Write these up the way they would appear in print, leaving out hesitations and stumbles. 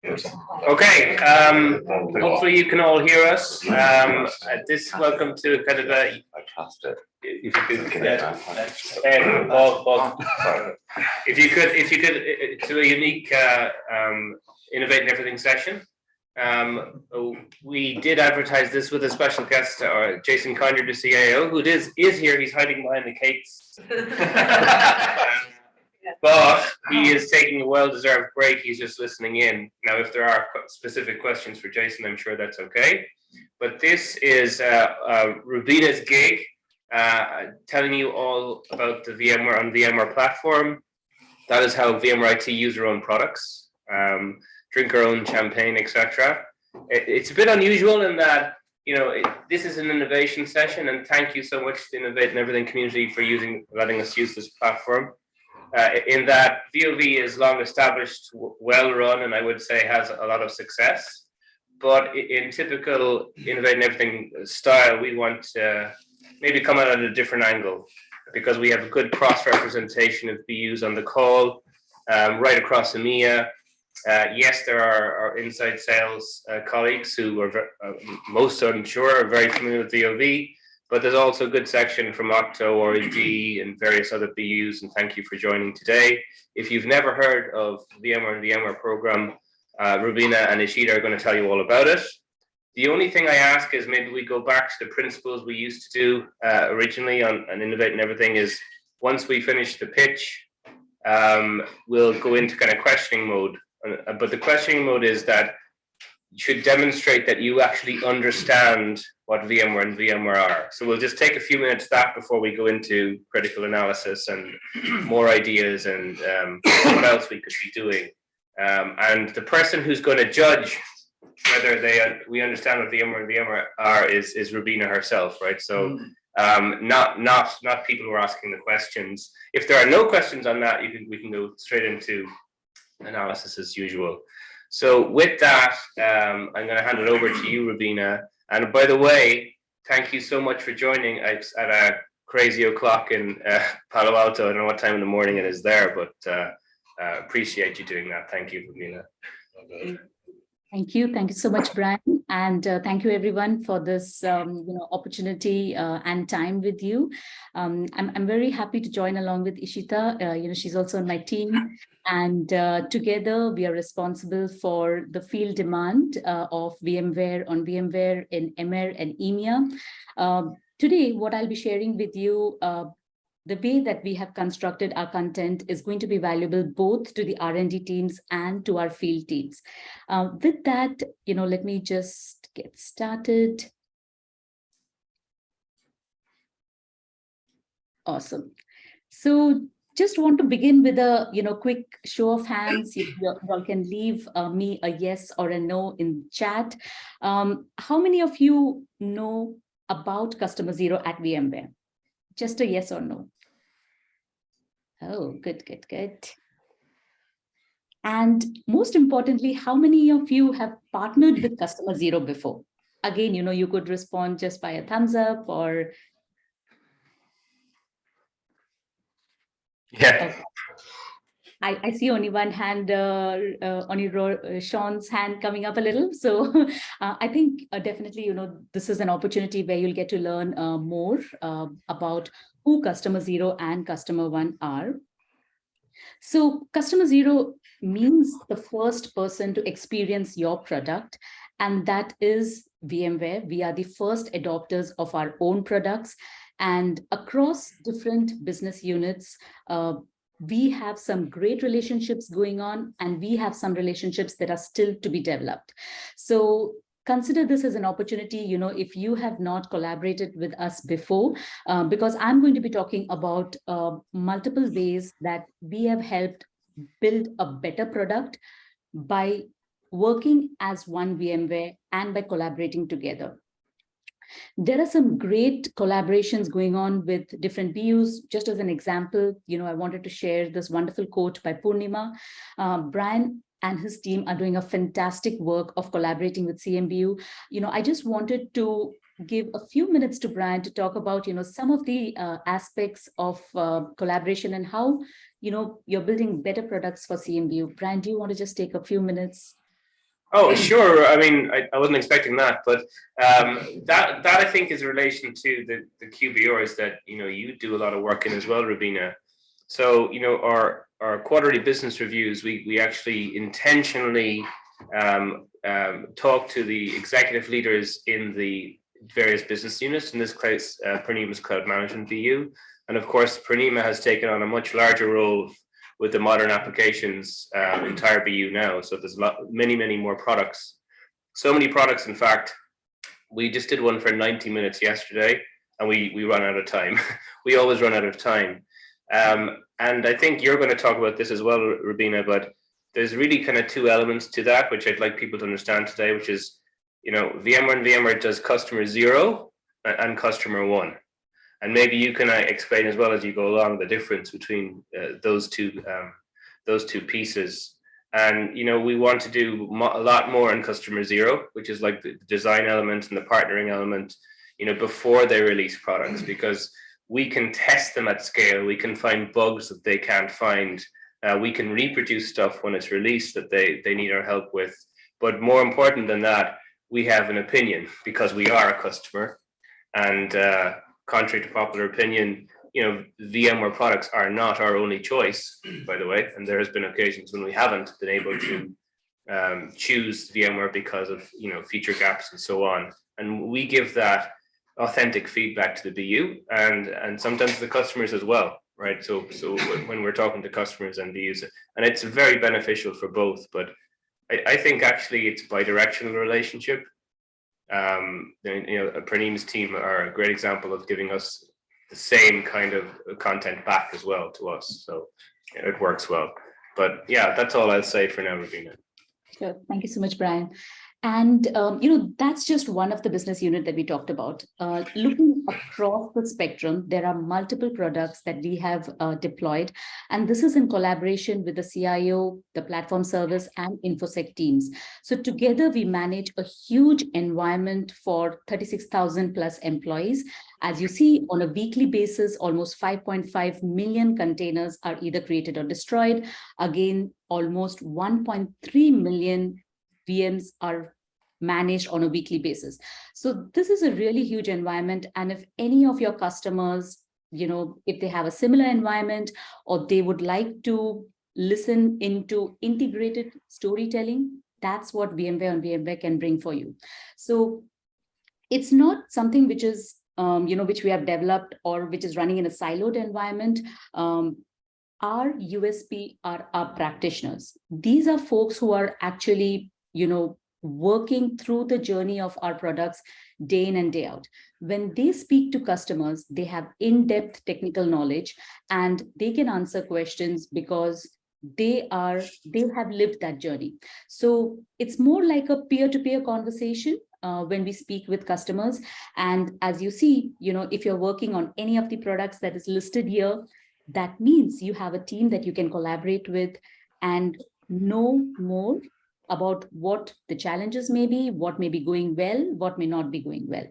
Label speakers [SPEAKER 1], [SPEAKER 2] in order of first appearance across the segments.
[SPEAKER 1] Okay, hopefully you can all hear us. Welcome to kind of a. I trust it. If you could, Bob, if you could, to a unique Innovate and Everything session. We did advertise this with a special guest, Jason Conyer, the CIO, who is here. He's hiding behind the cakes. But he is taking a well-deserved break. He's just listening in. Now, if there are specific questions for Jason, I'm sure that's okay. But this is Rubina's gig, telling you all about the VMware on VMware platform. That is how VMware IT use our own products, drink our own champagne, etc. It's a bit unusual in that, this is an innovation session, and thank you so much to the Innovate and Everything community for letting us use this platform. In that VOV is long established, well run, and I would say has a lot of success. But in typical Innovate and Everything style, we want to maybe come at a different angle, because we have a good cross-representation of BUs on the call, right across EMEA. Yes, there are our inside sales colleagues who are most, I'm sure, are very familiar with VOV. But there's also a good section from Octo, R&D, and various other BUs, and thank you for joining today. If you've never heard of VMware and VMware program, Rubina and Ishita are going to tell you all about it. The only thing I ask is maybe we go back to the principles we used to do originally on Innovate and Everything is once we finish the pitch, we'll go into kind of questioning mode. But the questioning mode is that you should demonstrate that you actually understand what VMware and VMware are. So we'll just take a few minutes back before we go into critical analysis and more ideas and what else we could be doing. And the person who's going to judge whether we understand what VMware and VMware are is Rubina herself, right? So not people who are asking the questions. If there are no questions on that, we can go straight into analysis as usual. So with that, I'm going to hand it over to you, Rubina. And by the way, thank you so much for joining at a crazy o'clock in Palo Alto. I don't know what time in the morning it is there, but appreciate you doing that. Thank you, Rubina.
[SPEAKER 2] Thank you. Thank you so much, Brian. And thank you, everyone, for this opportunity and time with you. I'm very happy to join along with Ishita. She's also on my team. And together, we are responsible for the field demand of VMware on VMware in EMER and EMEA. Today, what I'll be sharing with you, the way that we have constructed our content is going to be valuable both to the R&D teams and to our field teams. With that, let me just get started. Awesome. So just want to begin with a quick show of hands. You all can leave me a yes or a no in chat. How many of you know about Customer Zero at VMware? Just a yes or no. Oh, good. And most importantly, how many of you have partnered with Customer Zero before? Again, you could respond just by a thumbs up or.
[SPEAKER 1] Yeah.
[SPEAKER 2] Okay. I see only one hand, only Sean's hand coming up a little. So I think definitely, this is an opportunity where you'll get to learn more about who Customer Zero and Customer One are. So Customer Zero means the first person to experience your product, and that is VMware. We are the first adopters of our own products, and across different business units, we have some great relationships going on, and we have some relationships that are still to be developed. So consider this as an opportunity, if you have not collaborated with us before, because I'm going to be talking about multiple ways that we have helped build a better product by working as one VMware and by collaborating together. There are some great collaborations going on with different BUs. Just as an example, I wanted to share this wonderful quote by Purnima. Brian and his team are doing a fantastic work of collaborating with CMBU. I just wanted to give a few minutes to Brian to talk about, some of the aspects of collaboration and how, you're building better products for CMBU. Brian, do you want to just take a few minutes?
[SPEAKER 1] Oh, sure. I mean, I wasn't expecting that, but that I think is in relation to the QBRs that you do a lot of work in as well, Rubina. So our quarterly business reviews, we actually intentionally talk to the executive leaders in the various business units. In this case, Purnema's Cloud Management BU, and of course, Purnema has taken on a much larger role with the modern applications entire BU now. So there's many more products. So many products, in fact, we just did one for 90 minutes yesterday, and we run out of time. We always run out of time. And I think you're going to talk about this as well, Rubina, but there's really kind of two elements to that, which I'd like people to understand today, which is, VMware and VMware does customer 0 and customer 1. And maybe you can explain as well as you go along the difference between those two pieces. And we want to do a lot more in customer 0, which is like the design element and the partnering element, before they release products, because we can test them at scale. We can find bugs that they can't find. We can reproduce stuff when it's released that they need our help with. But more important than that, we have an opinion because we are a customer. And contrary to popular opinion, VMware products are not our only choice, by the way. And there has been occasions when we haven't been able to choose VMware because of feature gaps and so on. And we give that authentic feedback to the BU and sometimes the customers as well, right? So when we're talking to customers and BUs, and it's very beneficial for both. But I think actually it's bi-directional relationship. Purnema's team are a great example of giving us the same kind of content back as well to us. So it works well. But yeah, that's all I'll say for now, Rubina.
[SPEAKER 2] Sure. Thank you so much, Brian. And, that's just one of the business unit that we talked about. Looking across the spectrum, there are multiple products that we have deployed. And this is in collaboration with the CIO, the platform service, and InfoSec teams. So together, we manage a huge environment for 36,000 plus employees. As you see, on a weekly basis, almost 5.5 million containers are either created or destroyed. Again, almost 1.3 million VMs are managed on a weekly basis. So this is a really huge environment. And if any of your customers, if they have a similar environment or they would like to listen into integrated storytelling, that's what VMware and VMware can bring for you. So it's not something which is, which we have developed or which is running in a siloed environment. Our USP are our practitioners. These are folks who are actually working through the journey of our products day in and day out. When they speak to customers, they have in-depth technical knowledge and they can answer questions because they have lived that journey. So it's more like a peer-to-peer conversation when we speak with customers. And as you see, if you're working on any of the products that is listed here, that means you have a team that you can collaborate with and know more about what the challenges may be, what may be going well, what may not be going well.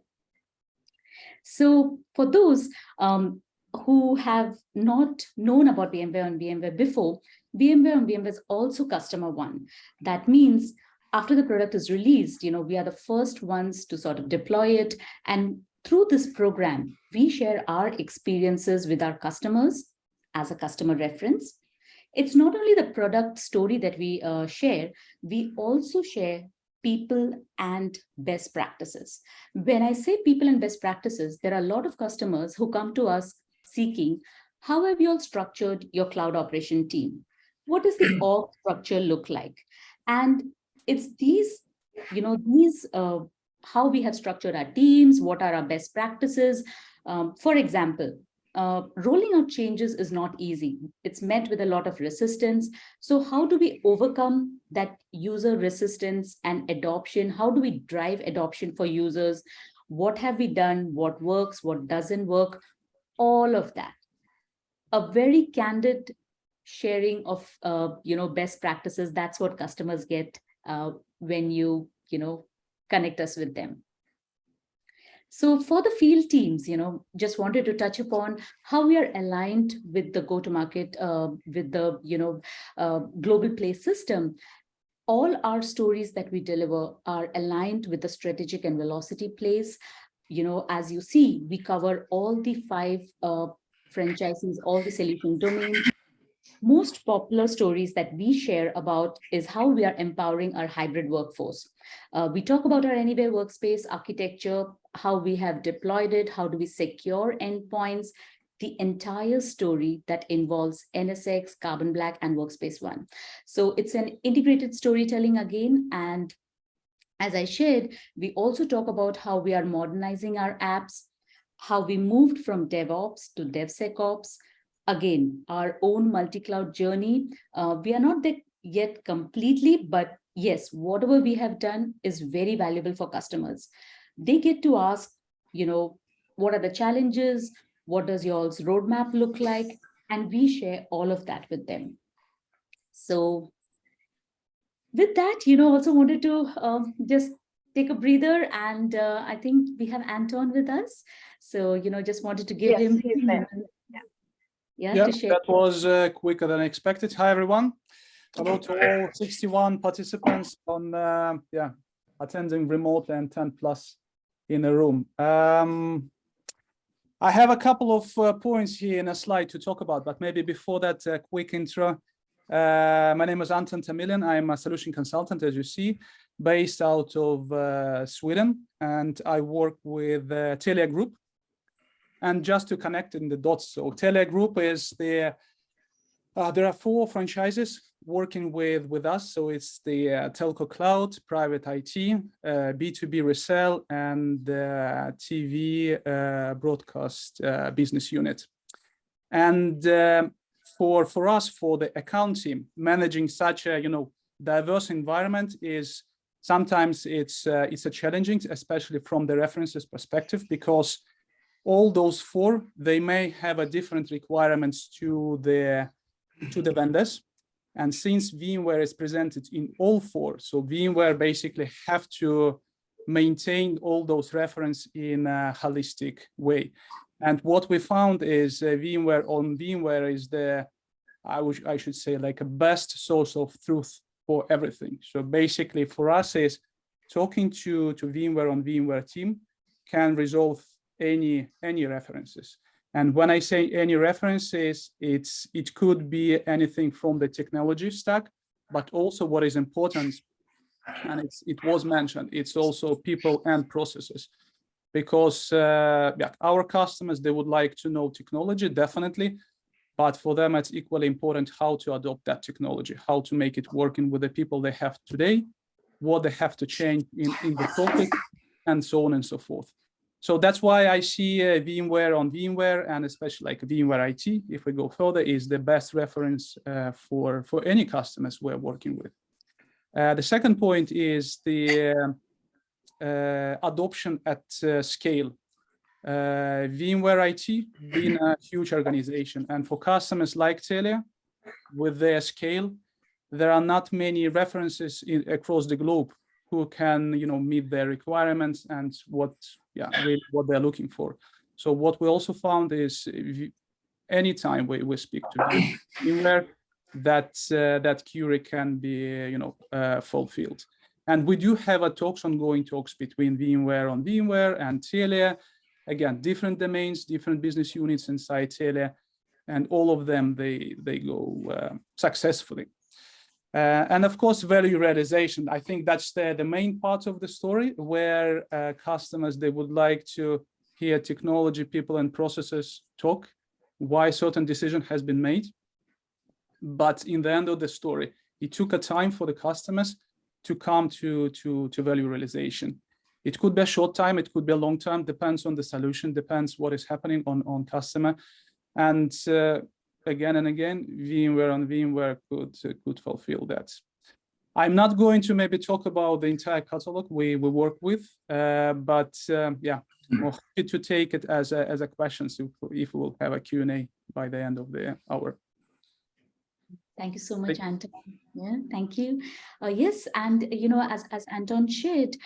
[SPEAKER 2] So for those who have not known about VMware and VMware before, VMware and VMware is also customer 1. That means after the product is released, we are the first ones to sort of deploy it. And through this program, we share our experiences with our customers as a customer reference. It's not only the product story that we share, we also share people and best practices. When I say people and best practices, there are a lot of customers who come to us seeking, how have you all structured your cloud operation team? What does the org structure look like? And it's these, how we have structured our teams, what are our best practices. For example, rolling out changes is not easy. It's met with a lot of resistance. So how do we overcome that user resistance and adoption? How do we drive adoption for users? What have we done? What works? What doesn't work? All of that. A very candid sharing of best practices. That's what customers get when you connect us with them. So for the field teams, just wanted to touch upon how we are aligned with the go-to-market, with the, global play system. all our stories that we deliver are aligned with the strategic and velocity plays. As you see, we cover all the 5 franchises, all the solution domains. Most popular stories that we share about is how we are empowering our hybrid workforce. We talk about our Anywhere workspace architecture, how we have deployed it, how do we secure endpoints, the entire story that involves NSX, Carbon Black, and Workspace ONE. So it's an integrated storytelling again. And as I shared, we also talk about how we are modernizing our apps, how we moved from DevOps to DevSecOps. Again, our own multi-cloud journey. We are not there yet completely, but yes, whatever we have done is very valuable for customers. They get to ask, what are the challenges? What does y'all's roadmap look like? And we share all of that with them. So with that, also wanted to just take a breather, and I think we have Anton with us. So, just wanted to give him
[SPEAKER 3] he's there.
[SPEAKER 2] Yeah, to share.
[SPEAKER 4] That was quicker than expected. Hi, everyone. Hello to all 61 participants on attending remotely and 10 plus in a room. I have a couple of points here in a slide to talk about, but maybe before that, a quick intro. My name is Anton Tamilian. I'm a solution consultant, as you see, based out of Sweden, and I work with Telia Group. And just to connect in the dots, so Telia Group is there are 4 franchises working with us. So it's the telco cloud, private IT, B2B resell, and TV broadcast business unit. And for us, for the account team, managing such a diverse environment is sometimes it's a challenging, especially from the references perspective, because all those 4, they may have a different requirements to the vendors. And since VMware is presented in all 4, so VMware basically have to maintain all those references in a holistic way. And what we found is VMware on VMware is I should say, like a best source of truth for everything. So basically for us is talking to VMware on VMware team can resolve any references. And when I say any references, it could be anything from the technology stack, but also what is important, and it was mentioned, it's also people and processes. Because our customers, they would like to know technology, definitely, but for them it's equally important how to adopt that technology, how to make it working with the people they have today, what they have to change in the topic, and so on and so forth. So that's why I see VMware on VMware, and especially like VMware IT, if we go further, is the best reference for any customers we're working with. The second point is the adoption at scale. VMware IT being a huge organization, and for customers like Telia, with their scale, there are not many references across the globe who can meet their requirements and really what they're looking for. So what we also found is anytime we speak to VMware, that query can be fulfilled. And we do have ongoing talks between VMware on VMware and Telia. Again, different domains, different business units inside Telia, and all of them they go successfully. And of course, value realization. I think that's the main part of the story, where customers, they would like to hear technology, people, and processes talk, why certain decision has been made. But in the end of the story, it took a time for the customers to come to value realization. It could be a short time, it could be a long time, depends on the solution, depends what is happening on customer. And again and again, VMware on VMware could fulfill that. I'm not going to maybe talk about the entire catalog we work with, but more happy to take it as a question if we'll have a Q&A by the end of the hour.
[SPEAKER 2] Thank you so much, Anton. Yeah, thank you. Yes, and as Anton shared,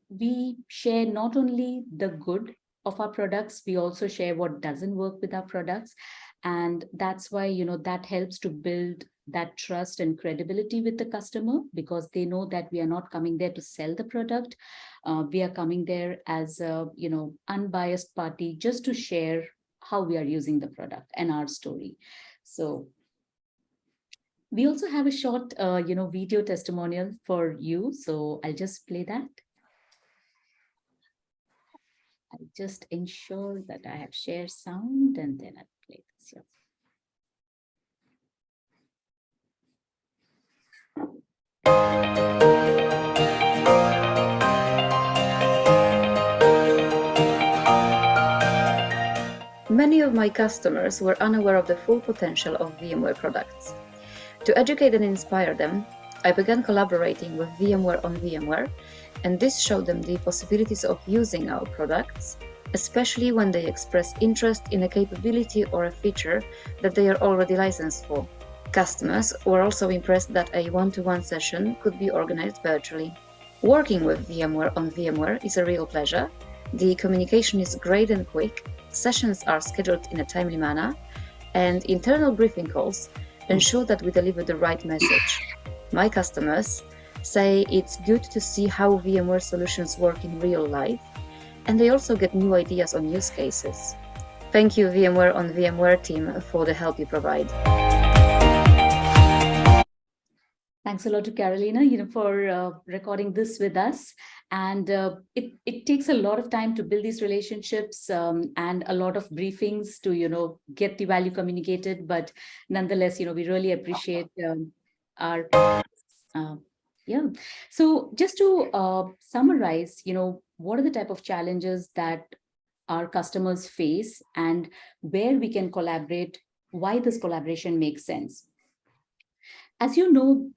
[SPEAKER 2] we share not only the good of our products, we also share what doesn't work with our products. And that's why, that helps to build that trust and credibility with the customer, because they know that we are not coming there to sell the product. We are coming there as a, unbiased party, just to share how we are using the product and our story. So we also have a short, video testimonial for you. So I'll just play that. I'll just ensure that I have shared sound, and then I'll play this. Yeah.
[SPEAKER 3] Many of my customers were unaware of the full potential of VMware products. To educate and inspire them, I began collaborating with VMware on VMware, and this showed them the possibilities of using our products, especially when they express interest in a capability or a feature that they are already licensed for. Customers were also impressed that a one-to-one session could be organized virtually. Working with VMware on VMware is a real pleasure. The communication is great and quick, sessions are scheduled in a timely manner, and internal briefing calls ensure that we deliver the right message. My customers say it's good to see how VMware solutions work in real life, and they also get new ideas on use cases. Thank you, VMware on VMware team, for the help you provide.
[SPEAKER 2] Thanks a lot to Carolina, for recording this with us. And it takes a lot of time to build these relationships, and a lot of briefings to, get the value communicated. But nonetheless, we really appreciate our, yeah. So just to summarize, what are the type of challenges that our customers face, and where we can collaborate, why this collaboration makes sense. As you know,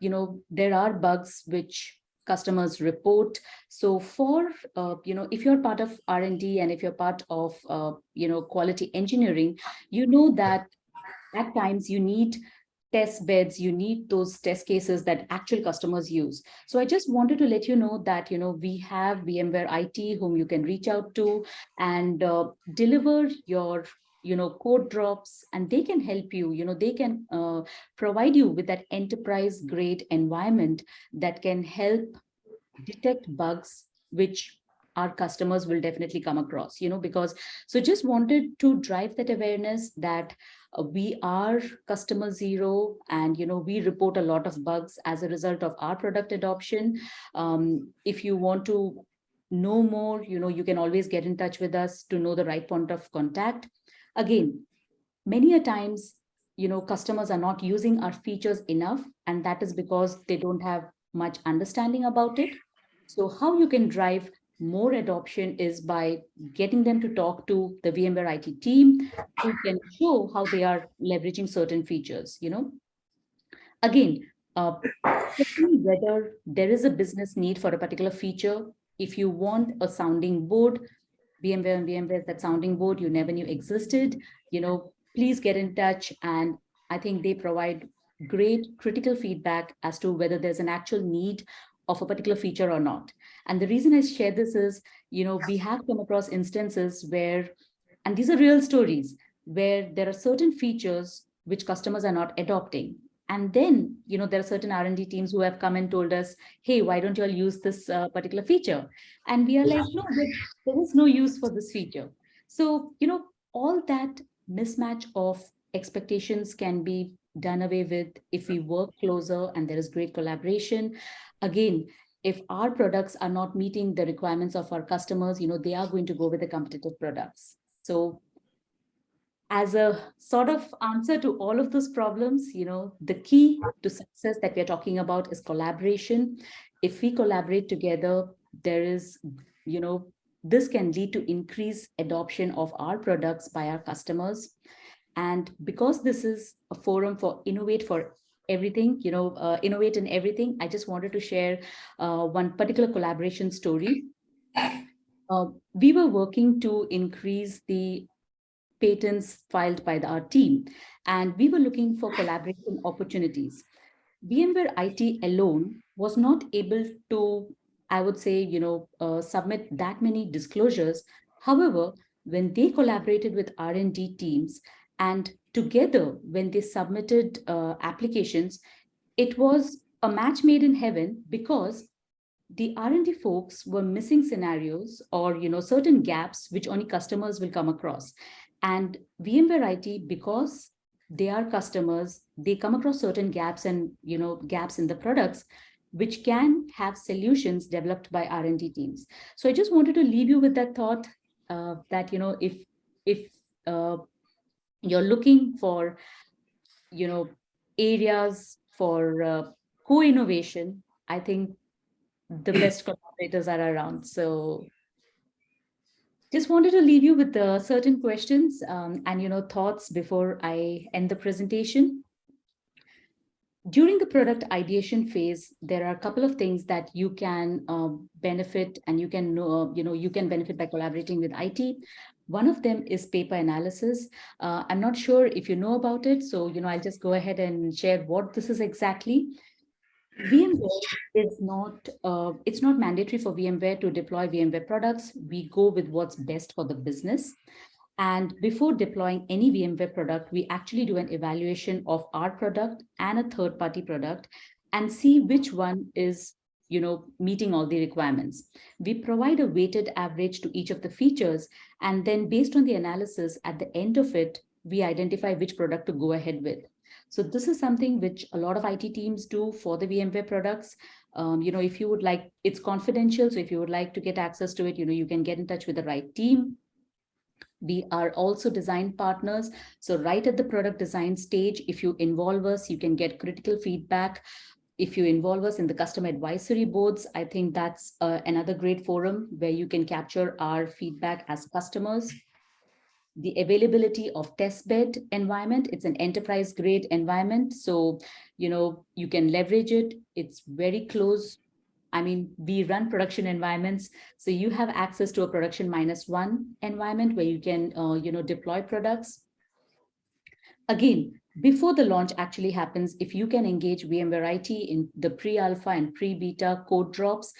[SPEAKER 2] there are bugs which customers report. So for, if you're part of R&D and if you're part of, quality engineering, you know that at times you need test beds, you need those test cases that actual customers use. So I just wanted to let you know that, we have VMware IT whom you can reach out to and deliver your code drops, and they can help you, they can provide you with that enterprise grade environment that can help detect bugs, which our customers will definitely come across, because, so just wanted to drive that awareness that we are customer zero, and, we report a lot of bugs as a result of our product adoption. If you want to know more, you can always get in touch with us to know the right point of contact. Again, many a times, customers are not using our features enough, and that is because they don't have much understanding about it. So how you can drive more adoption is by getting them to talk to the VMware IT team, who can show how they are leveraging certain features, Again, whether there is a business need for a particular feature, if you want a sounding board, VMware and VMware, that sounding board you never knew existed, please get in touch. And I think they provide great critical feedback as to whether there's an actual need of a particular feature or not. And the reason I share this is, we have come across instances where, and these are real stories, where there are certain features which customers are not adopting. And then, there are certain R&D teams who have come and told us, hey, why don't you all use this particular feature? And we are like, no, there is no use for this feature. So, all that mismatch of expectations can be done away with if we work closer and there is great collaboration. Again, if our products are not meeting the requirements of our customers, they are going to go with the competitive products. So as a sort of answer to all of those problems, the key to success that we're talking about is collaboration. If we collaborate together, there is, this can lead to increased adoption of our products by our customers. And because this is a forum for Innovate for everything, Innovate in everything, I just wanted to share one particular collaboration story. We were working to increase the patents filed by our team, and we were looking for collaboration opportunities. VMware IT alone was not able to, I would say, submit that many disclosures. However, when they collaborated with R&D teams and together, when they submitted applications, it was a match made in heaven, because the R&D folks were missing scenarios or certain gaps which only customers will come across. And VMware IT, because they are customers, they come across certain gaps and gaps in the products, which can have solutions developed by R&D teams. So I just wanted to leave you with that thought that if you're looking for areas for co-innovation, I think the best collaborators are around. So just wanted to leave you with certain questions and thoughts before I end the presentation. During the product ideation phase, there are a couple of things that you can benefit, and you can you can benefit by collaborating with IT. One of them is paper analysis. I'm not sure if you know about it, so I'll just go ahead and share what this is exactly. VMware is not, it's not mandatory for VMware to deploy VMware products. We go with what's best for the business. And before deploying any VMware product, we actually do an evaluation of our product and a third-party product and see which one is meeting all the requirements. We provide a weighted average to each of the features, and then based on the analysis, at the end of it, we identify which product to go ahead with. So this is something which a lot of IT teams do for the VMware products. If you would like, it's confidential. So if you would like to get access to it, you can get in touch with the right team. We are also design partners. So right at the product design stage, if you involve us, you can get critical feedback. If you involve us in the customer advisory boards, I think that's another great forum where you can capture our feedback as customers. The availability of test bed environment, it's an enterprise grade environment. So, you can leverage it. It's very close. I mean, we run production environments. So you have access to a production -1 environment where you can, deploy products. Again, before the launch actually happens, if you can engage VMware IT in the pre-alpha and pre-beta code drops,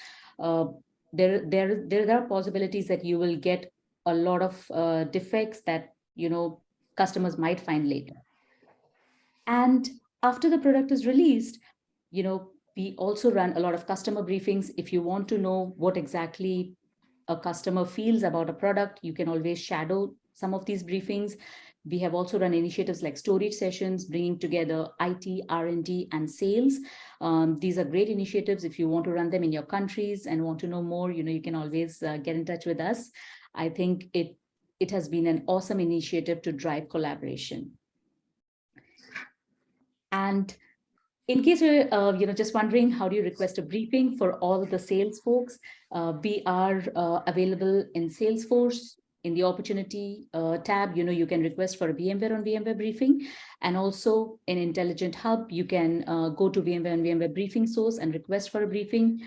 [SPEAKER 2] there are possibilities that you will get a lot of defects that customers might find later. And after the product is released, we also run a lot of customer briefings. If you want to know what exactly a customer feels about a product, you can always shadow some of these briefings. We have also run initiatives like storage sessions, bringing together IT, R&D, and sales. These are great initiatives. If you want to run them in your countries and want to know more, you can always get in touch with us. I think it has been an awesome initiative to drive collaboration. And in case you're just wondering, how do you request a briefing for all the sales folks? We are available in Salesforce. In the opportunity tab, you can request for a VMware on VMware briefing. And also in Intelligent Hub, you can go to VMware on VMware briefing source and request for a briefing.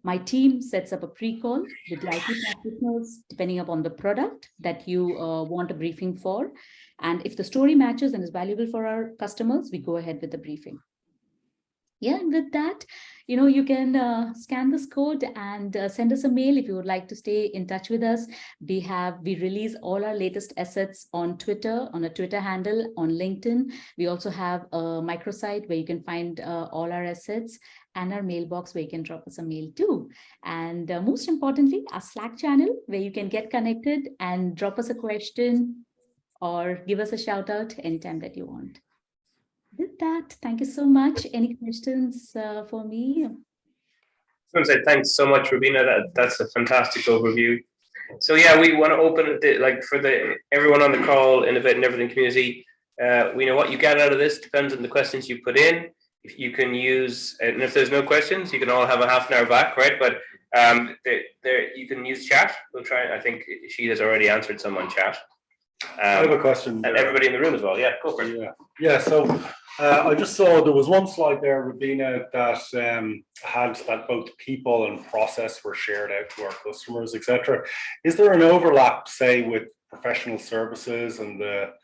[SPEAKER 2] My team sets up a pre-call with the IT practitioners, depending upon the product that you want a briefing for. And if the story matches and is valuable for our customers, we go ahead with the briefing. Yeah, and with that, you can scan this code and send us a mail if you would like to stay in touch with us. We release all our latest assets on Twitter, on a Twitter handle, on LinkedIn. We also have a microsite where you can find all our assets, and our mailbox where you can drop us a mail too. And most importantly, our Slack channel where you can get connected and drop us a question or give us a shout out anytime that you want. With that, thank you so much. Any questions for me?
[SPEAKER 1] I want to say thanks so much, Rubina. That's a fantastic overview. So yeah, we want to open it for everyone on the call, Innovate and Everything community. We know what you get out of this depends on the questions you put in. If you can use, and if there's no questions, you can all have a half an hour back, right? But you can use chat. We'll try. I think she has already answered some on chat.
[SPEAKER 5] I have a question.
[SPEAKER 1] And everybody in the room as well. Yeah, go for it.
[SPEAKER 5] Yeah. So I just saw there was one slide there, Rubina, that had that both people and process were shared out to our customers, etc. Is there an overlap, say, with professional services and the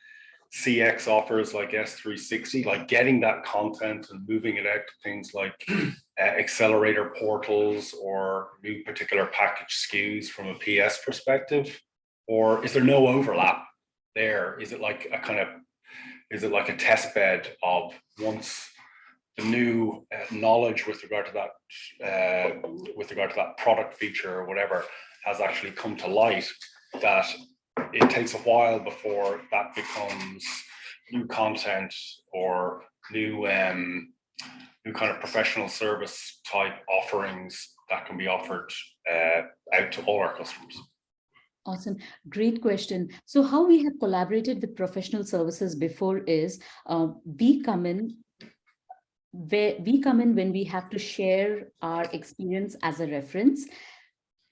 [SPEAKER 5] CX offers like S360, like getting that content and moving it out to things like accelerator portals or new particular package SKUs from a PS perspective? Or is there no overlap there? Is it like a kind of is it like a test bed of once the new knowledge with regard to that product feature or whatever has actually come to light, that it takes a while before that becomes new content or new kind of professional service type offerings that can be offered out to all our customers?
[SPEAKER 2] Awesome. Great question. So how we have collaborated with professional services before is we come in when we have to share our experience as a reference.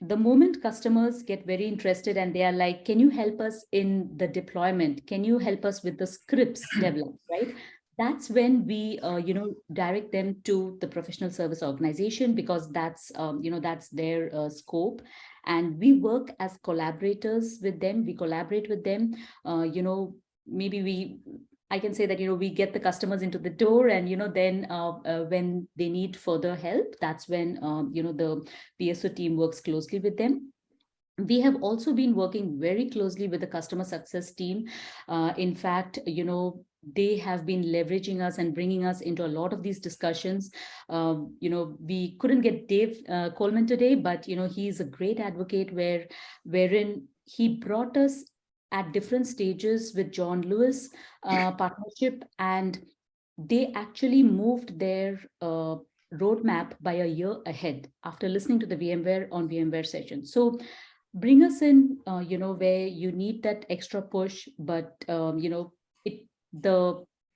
[SPEAKER 2] The moment customers get very interested and they are like, can you help us in the deployment? Can you help us with the scripts developed, right? That's when we, direct them to the professional service organization, because that's, that's their scope. And we work as collaborators with them. We collaborate with them. I can say that, we get the customers into the door, and, then when they need further help, that's when, the PSO team works closely with them. We have also been working very closely with the customer success team. In fact, they have been leveraging us and bringing us into a lot of these discussions. We couldn't get Dave Coleman today, but, he's a great advocate wherein he brought us at different stages with John Lewis partnership, and they actually moved their roadmap by a year ahead after listening to the VMware on VMware session. So bring us in, where you need that extra push, but the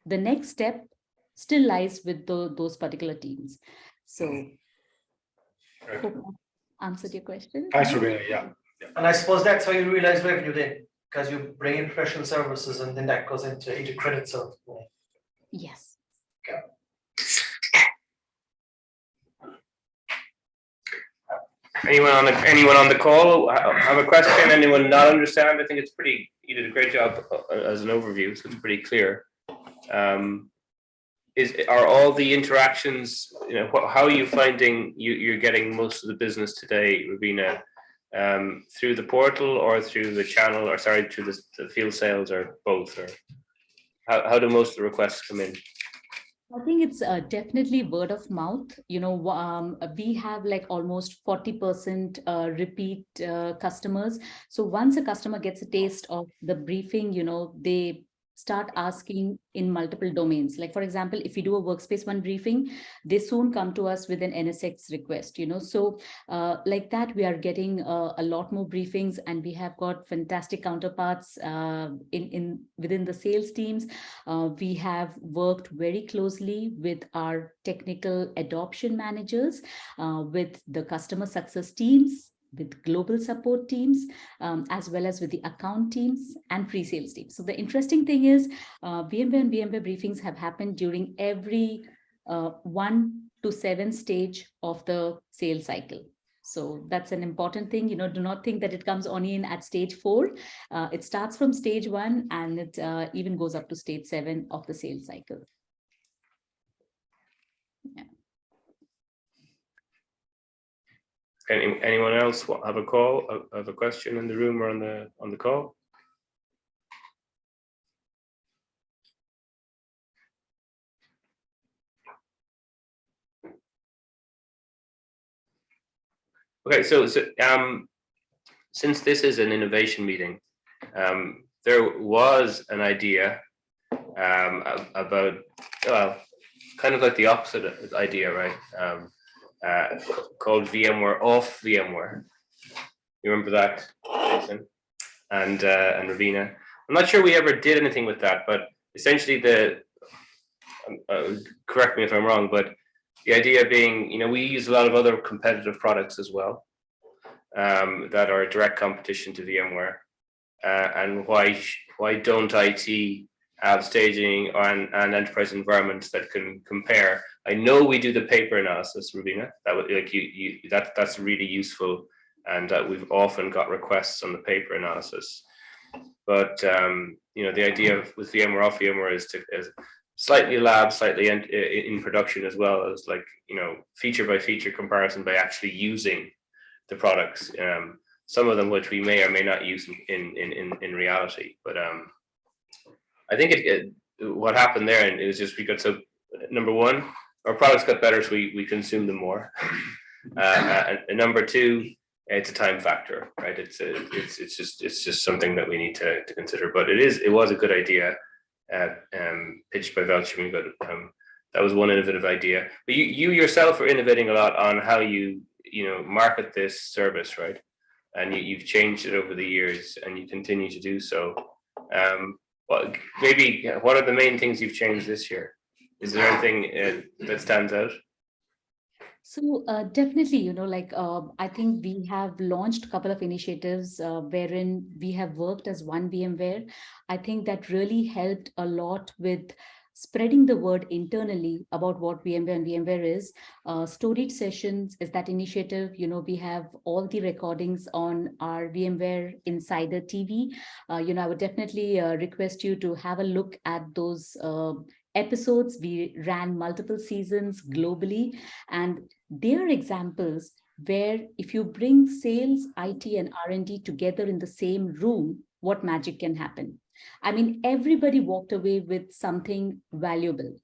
[SPEAKER 2] next step still lies with those particular teams. So hope I answered your question.
[SPEAKER 5] Thanks, Rubina. Yeah.
[SPEAKER 6] And I suppose that's how you realize revenue then, because you bring in professional services and then that goes into credits. So
[SPEAKER 2] yes.
[SPEAKER 6] Okay.
[SPEAKER 1] Anyone on the call have a question? Anyone not understand? I think it's pretty. You did a great job as an overview, so it's pretty clear. Are all the interactions? How are you finding you're getting most of the business today, Rubina? Through the portal or through the channel, or sorry, through the field sales, or both? Or how do most of the requests come in?
[SPEAKER 2] I think it's definitely word of mouth. We have like almost 40% repeat customers. So once a customer gets a taste of the briefing, they start asking in multiple domains. Like, for example, if we do a Workspace ONE briefing, they soon come to us with an NSX request, So like that, we are getting a lot more briefings, and we have got fantastic counterparts within the sales teams. We have worked very closely with our technical adoption managers, with the customer success teams, with global support teams, as well as with the account teams and pre-sales teams. So the interesting thing is VMware and VMware briefings have happened during every 1 to 7 stage of the sales cycle. So that's an important thing. Do not think that it comes only in at stage 4. It starts from stage 1 and it even goes up to stage 7 of the sales cycle. Yeah.
[SPEAKER 1] Anyone else have a question in the room or on the call? Okay, so since this is an innovation meeting, there was an idea about, well, kind of like the opposite idea, right? Called VMware off VMware. You remember that, Jason and Rubina? I'm not sure we ever did anything with that, but essentially correct me if I'm wrong, but the idea being, we use a lot of other competitive products as well, that are direct competition to VMware, and why don't IT have staging and enterprise environments that can compare? I know we do the paper analysis, Rubina. That would that's really useful, and we've often got requests on the paper analysis. But the idea with VMware off VMware is slightly lab, slightly in production, as well as feature by feature comparison by actually using the products. Some of them which we may or may not use in reality, but I think what happened there, and it was just because, so number one, our products got better, so we consume them more. And number two, it's a time factor, right? It's just something that we need to consider. But it was a good idea, pitched by Velchemy, but that was one innovative idea. But you yourself are innovating a lot on how you market this service, right? And you've changed it over the years, and you continue to do so. Well, maybe what are the main things you've changed this year? Is there anything that stands out?
[SPEAKER 2] So definitely, I think we have launched a couple of initiatives wherein we have worked as one VMware. I think that really helped a lot with spreading the word internally about what VMware and VMware is. Storage Sessions is that initiative. We have all the recordings on our VMware Insider TV. I would definitely request you to have a look at those episodes. We ran multiple seasons globally, and they are examples where if you bring sales, IT, and R&D together in the same room, what magic can happen. I mean, everybody walked away with something valuable.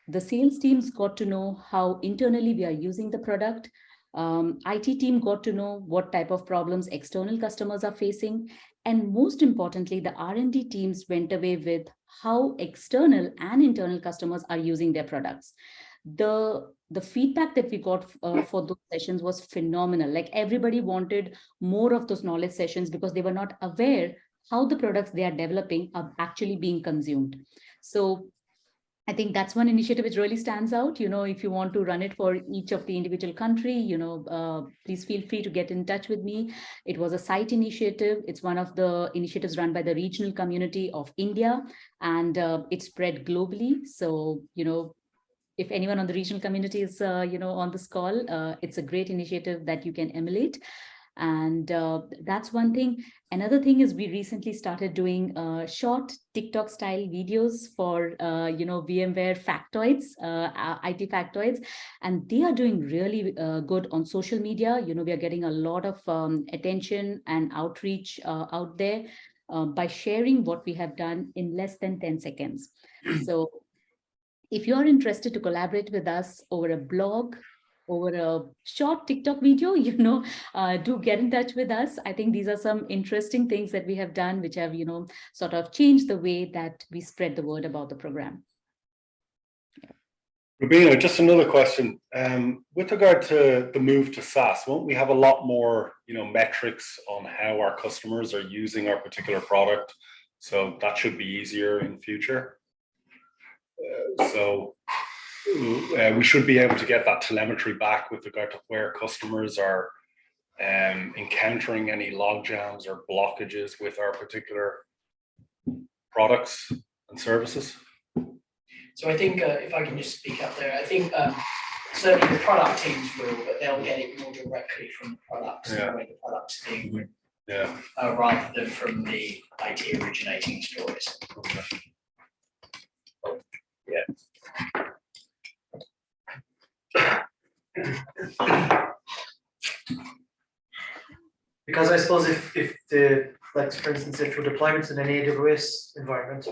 [SPEAKER 2] The sales teams got to know how internally we are using the product. IT team got to know what type of problems external customers are facing. And most importantly, the R&D teams went away with how external and internal customers are using their products. The feedback that we got for those sessions was phenomenal. Like, everybody wanted more of those knowledge sessions because they were not aware how the products they are developing are actually being consumed. So I think that's one initiative which really stands out. If you want to run it for each of the individual country, please feel free to get in touch with me. It was a site initiative. It's one of the initiatives run by the regional community of India, and it spread globally. So, if anyone on the regional community is, on this call, it's a great initiative that you can emulate. And that's one thing. Another thing is we recently started doing short TikTok style videos for, VMware factoids, IT factoids, and they are doing really good on social media. We are getting a lot of attention and outreach out there by sharing what we have done in less than 10 seconds. So if you are interested to collaborate with us over a blog, over a short TikTok video, do get in touch with us. I think these are some interesting things that we have done, which have, sort of changed the way that we spread the word about the program.
[SPEAKER 5] Rubina, just another question. With regard to the move to SaaS, won't we have a lot more, metrics on how our customers are using our particular product? So that should be easier in future. So we should be able to get that telemetry back with regard to where customers are encountering any log jams or blockages with our particular products and services.
[SPEAKER 7] So I think if I can just speak up there, I think certainly the product teams will, but they'll get it more directly from the products, the way the products are being written, rather than from the IT originating stories.
[SPEAKER 5] Okay.
[SPEAKER 6] Because I suppose if the, like, for instance, if your deployments in an AWS environment,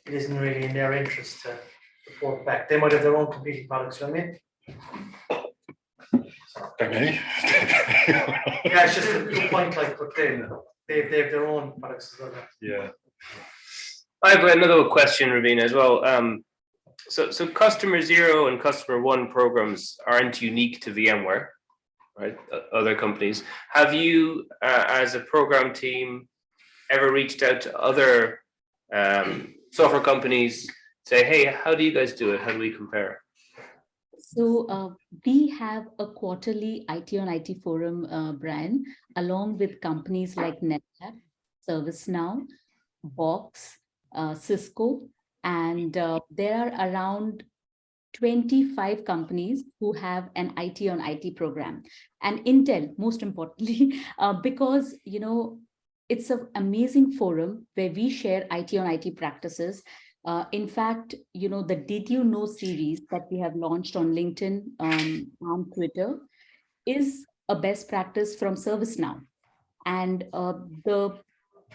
[SPEAKER 6] it isn't really in their interest to report back. They might have their own competing products, you know what I mean?
[SPEAKER 5] There may.
[SPEAKER 6] Yeah, it's just a good point, like, but they have their own products as well.
[SPEAKER 5] Yeah.
[SPEAKER 1] I have another question, Ravina, as well. So Customer Zero and Customer One programs aren't unique to VMware, right? Other companies. Have you, as a program team, ever reached out to other software companies, say, hey, how do you guys do it? How do we compare?
[SPEAKER 2] So we have a quarterly IT on IT forum, Brian, along with companies like NetApp, ServiceNow, Box, Cisco, and there are around 25 companies who have an IT on IT program, and Intel, most importantly, because, it's an amazing forum where we share IT on IT practices. In fact, the Did You Know series that we have launched on LinkedIn and Twitter is a best practice from ServiceNow. And the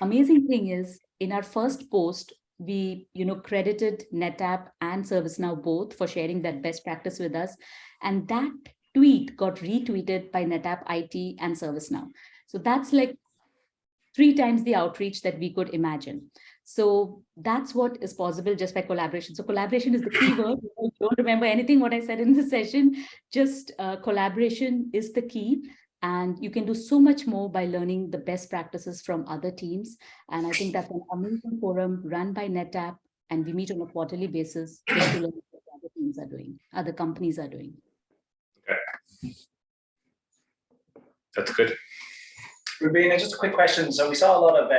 [SPEAKER 2] amazing thing is, in our first post, we, credited NetApp and ServiceNow both for sharing that best practice with us. And that tweet got retweeted by NetApp IT and ServiceNow. So that's like 3 times the outreach that we could imagine. So that's what is possible just by collaboration. So collaboration is the key word. I don't remember anything what I said in the session, just collaboration is the key. And you can do so much more by learning the best practices from other teams. And I think that's an amazing forum run by NetApp, and we meet on a quarterly basis just to learn what other teams are doing, other companies are doing.
[SPEAKER 1] Okay. That's good.
[SPEAKER 8] Rubina, just a quick question. So we saw a lot of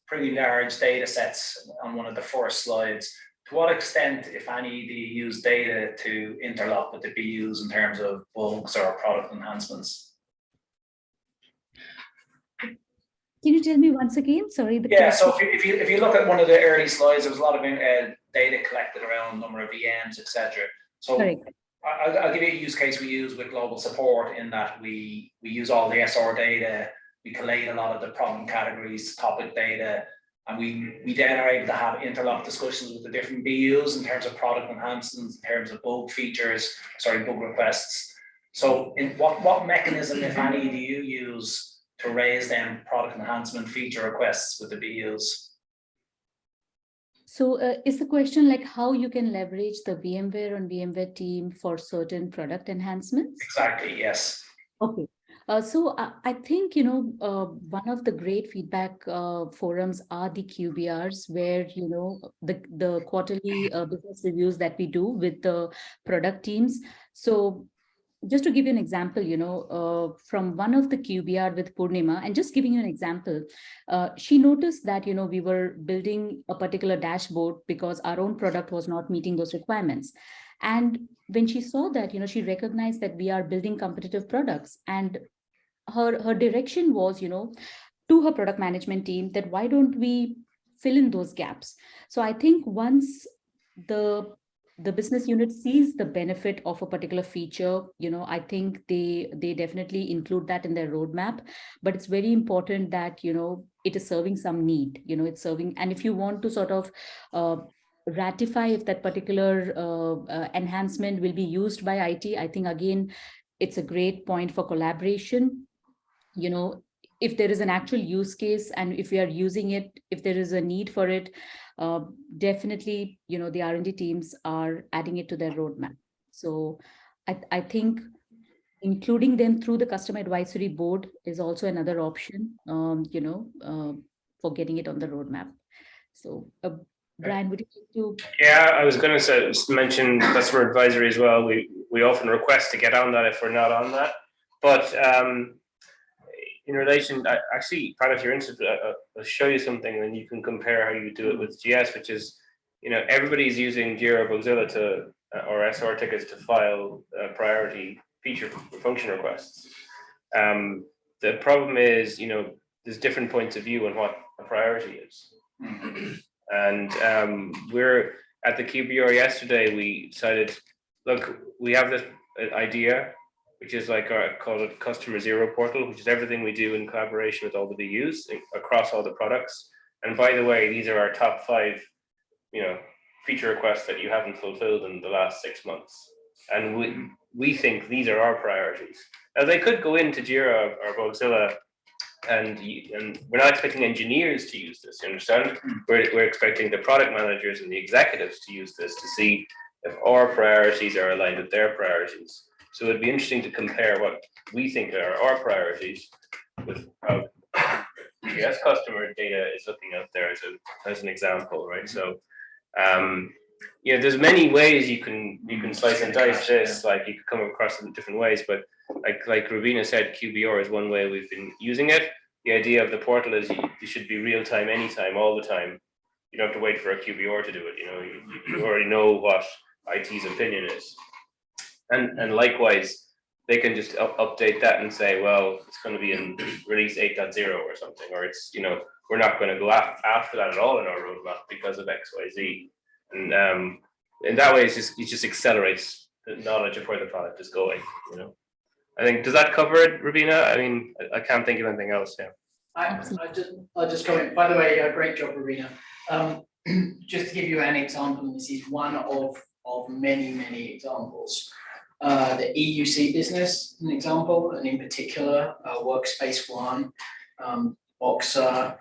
[SPEAKER 8] pretty large data sets on one of the first slides. To what extent, if any, do you use data to interlock with the BUs in terms of bugs or product enhancements?
[SPEAKER 2] Can you tell me once again? Sorry.
[SPEAKER 8] Yeah, so if you look at one of the early slides, there was a lot of data collected around number of VMs, etc. So
[SPEAKER 2] correct.
[SPEAKER 8] I'll give you a use case we use with global support in that we use all the SR data, we collate a lot of the problem categories, topic data, and we then are able to have interlock discussions with the different BUs in terms of product enhancements, in terms of bug requests. So in what mechanism, if any, do you use to raise them product enhancement feature requests with the BUs?
[SPEAKER 2] So is the question like how you can leverage the VMware and VMware team for certain product enhancements?
[SPEAKER 8] Exactly, yes.
[SPEAKER 2] Okay. So I think, one of the great feedback forums are the QBRs, where, the quarterly business reviews that we do with the product teams. So just to give you an example, from one of the QBR with Purnima, and just giving you an example, she noticed that, we were building a particular dashboard because our own product was not meeting those requirements. And when she saw that, she recognized that we are building competitive products, and her direction was, to her product management team, that why don't we fill in those gaps? So I think once the business unit sees the benefit of a particular feature, I think they definitely include that in their roadmap. But it's very important that, it is serving some need, it's serving. And if you want to sort of ratify if that particular enhancement will be used by IT, I think, again, it's a great point for collaboration. If there is an actual use case and if we are using it, if there is a need for it, definitely, the R&D teams are adding it to their roadmap. So I think including them through the customer advisory board is also another option, for getting it on the roadmap. So Brian, would you like to?
[SPEAKER 1] Yeah, I was going to mention customer advisory as well. We often request to get on that if we're not on that. But in relation, actually, part of your interested, I'll show you something, and then you can compare how you do it with GS, which is, everybody's using Jira, Bugzilla or SR tickets to file priority feature function requests. The problem is, there's different points of view on what a priority is. And we're at the QBR yesterday, we decided, look, we have this idea, which is like called a customer zero portal, which is everything we do in collaboration with all the BUs across all the products. And by the way, these are our top 5, feature requests that you haven't fulfilled in the last 6 months. And we think these are our priorities. Now they could go into Jira or Bugzilla, and we're not expecting engineers to use this, you understand? We're expecting the product managers and the executives to use this to see if our priorities are aligned with their priorities. So it'd be interesting to compare what we think are our priorities with how GS customer data is looking out there as an example, right? So there's many ways you can slice and dice this, like you could come across it in different ways, but like Rubina said, QBR is one way we've been using it. The idea of the portal is you should be real time, anytime, all the time. You don't have to wait for a QBR to do it. You already know what IT's opinion is. And likewise, they can just update that and say, well, it's going to be in release 8.0 or something, or it's, we're not going to go after that at all in our roadmap because of X, Y, Z. And in that way, it just accelerates the knowledge of where the product is going. I think, does that cover it, Rubina? I mean, I can't think of anything else. Yeah.
[SPEAKER 7] I'll just comment. By the way, great job, Rubina. just to give you an example, and this is one of many examples. The EUC business, an example, and in particular, Workspace ONE, Boxer,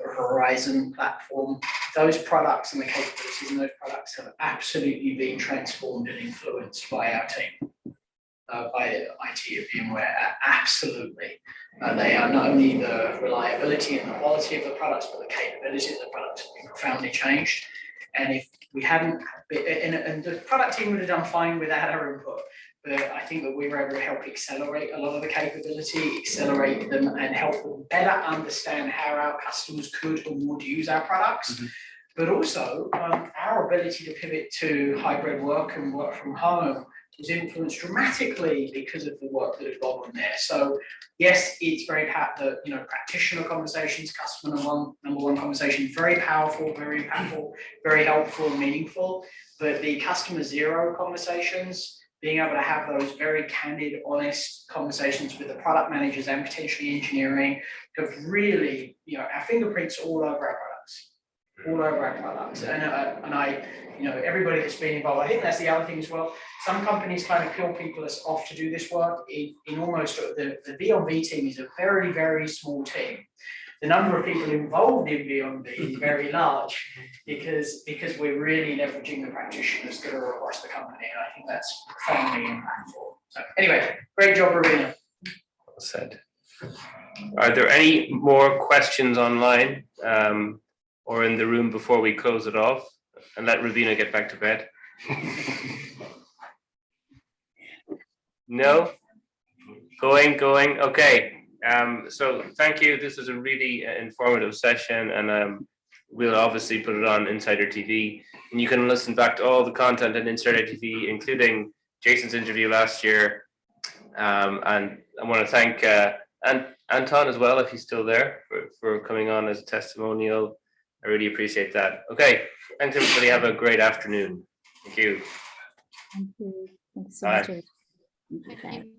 [SPEAKER 7] Horizon platform, those products and the capabilities in those products have absolutely been transformed and influenced by our team, by the IT of VMware, absolutely. They are not only the reliability and the quality of the products, but the capability of the products have been profoundly changed. And if we hadn't, and the product team would have done fine without our input, but I think that we were able to help accelerate a lot of the capability, accelerate them, and help them better understand how our customers could and would use our products. Mm-hmm. But also, our ability to pivot to hybrid work and work from home was influenced dramatically because of the work that had gone on there. So yes, it's very practitioner conversations, customer number one conversations, very powerful, very impactful, very helpful, meaningful. But the customer zero conversations, being able to have those very candid, honest conversations with the product managers and potentially engineering, have really, our fingerprints all over our products. And I, everybody that's been involved, I think that's the other thing as well. Some companies kind of kill people off to do this work. In almost the V team is a very, very small team. The number of people involved in V is very large because we're really leveraging the practitioners that are across the company, and I think that's profoundly impactful. So anyway, great job, Ravina.
[SPEAKER 1] Well said. Are there any more questions online? Or in the room before we close it off and let Ravina get back to bed? No? Going. Okay. So thank you. This was a really informative session, and we'll obviously put it on Insider TV. And you can listen back to all the content on Insider TV, including Jason's interview last year. And I want to thank Anton as well, if he's still there, for coming on as a testimonial. I really appreciate that. Okay, thanks everybody. Have a great afternoon. Thank you.
[SPEAKER 2] Thank you. Thanks so
[SPEAKER 1] Bye.
[SPEAKER 2] much. Thank you.